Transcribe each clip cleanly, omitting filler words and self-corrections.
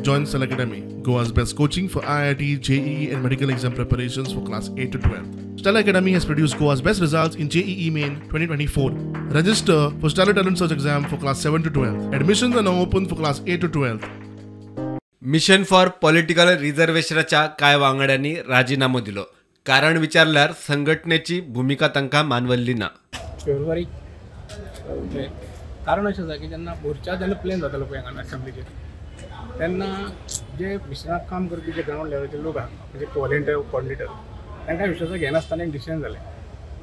Join Stella Academy, Goa's best coaching for IIT, JEE and medical exam preparations for class 8 to 12. Stella Academy has produced Goa's best results in JEE Main 2024. Register for Stella Talent Search exam for class 7 to 12. Admissions are now open for class 8 to 12. Mission for political रिझर्वेशनच्या काय वांगड्यांनी राजीनामो दिलो. कारण विचारल्यार संघटनेची भूमिका तांकां मानवल्ली ना. फेब्रुवारी कारण अशें आसा की जेन्ना मोर्चा जेन्ना प्लॅन जातालो पळय हांगा असेंब्लीचेर तेन्ना जे मिशनाक काम करपी जे ग्रावंड लेवलाचे लोक आहा म्हणजे वॉलंटियर कॉर्डिनेटर तांकां विश्वासाक घेनासतना एक डिसिजन जालें.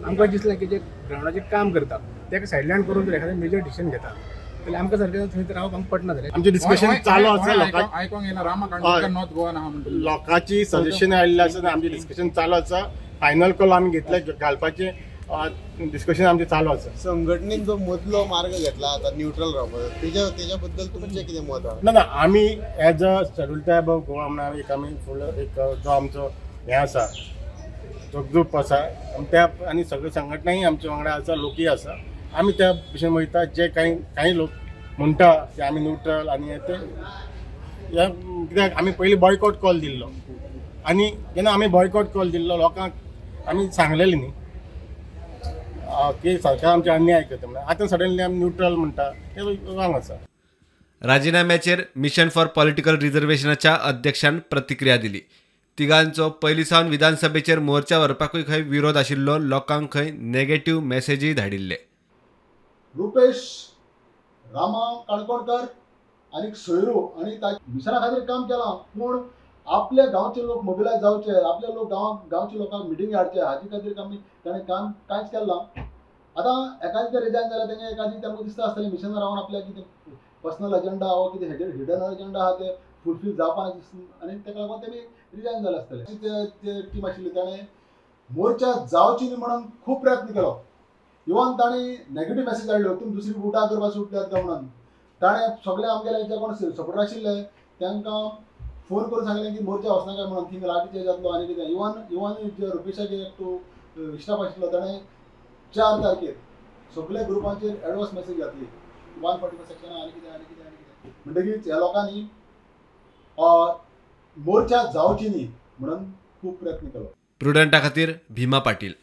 आमकां दिसलें की जे ग्रावंडाचेर काम करता ताका सायडलायन करून जर एखादें मेजर डिसिजन घेता जाल्यार आमकां सारकें थंय रावप आमकां पटना जालें. आमचें डिस्कशन चालू आसा. आयकोंक येना रामा नॉर्थ गोवा आहा म्हणटलें लोकांची सजेशन आयिल्लें आसा आनी आमचें डिस्कशन चालू आसा. फायनल कॉल आमी घेतले घालपाचें डिस्कशन आमचें चालू आसा. संघटनेन जो मदलो मार्ग घेतला आता न्यूट्रल रावपाचो तेच्या बद्दल तुमचें कितें मत आहा? ना आमी as a schedule tribe of Goa म्हणून एक आमी फूल एक जो आमचो हें आसा जो ग्रूप आसा त्या आनी सगळ्यो संघटनाय आमच्या वांगडा आसा लोकूय आसा. आमी त्या भशेन वयता जे काही लोक म्हणटा की आमी न्यूट्रल आनी ते कित्याक आमी पयलीं बॉयकॉट कॉल दिल्लो आनी जेन्ना आमी बॉयकॉट कॉल दिल्लो लोकांक आमी सांगलेलें न्ही की सरकार आमचे अन्याय करता म्हणून. आतां सडनली आमी न्यूट्रल म्हणटा ते रॉंग आसा. राजीनाम्याचेर मिशन फॉर पॉलिटिकल रिझर्वेशनाच्या अध्यक्षान प्रतिक्रिया दिली. तिगांचो पयलीं सावन विधानसभेचेर मोर्चा व्हरपाकूय खंय विरोध आशिल्लो. लोकांक खंय नेगेटिव्ह मॅसेजी धाडिल्ले. रुपेश रामा काणकोणकर आनी सोयरू आनी मिशना खातीर काम केलां पूण आपले गांवचे लोक मोबिलायज जावचे आपले लोक गांवच्या लोकांक मिटींग हाडचे हाजे खातीर ताणें काम कांयच केलें ना. आतां एकादी रिजायन जाल्यार तेंगे एकादी तांकां दिसता आसतलें मिशनार रावन आपल्या कितें पर्सनल एजंडा हो कितें हिडन एजंडा आहा ते फुलफील जावपाक दिसता आनी ताका लागून तेमी रिजायन जाले आसतले. ते टीम आशिल्ली ताणें मोर्चा जावची न्ही म्हणून खूब प्रयत्न केलो. इवन ताणें नेगेटीव मॅसेज धाडल्यो तुमी दुसरी बुटां करपाक सुटल्यात काय म्हणून. ताणें सगळे आमगेले जे कोण सपोर्टर आशिल्ले तांकां फोन करून सांगलें की मोर्चा वचनाका म्हणून थिंग लाठी जातलो आनी कितें. इवन जे रुपेशाचे एकटो स्टाफ आशिल्लो ताणें 4 तारखेर सगळे ग्रुपांचेर एडवान्स मॅसेज घातली 145 सेक्शनां आनी कितें म्हणटकीच ह्या लोकांनी मोर्चा जावची न्ही म्हणून खूब प्रयत्न केलो. प्रुडंटा खातीर भीमा पाटील.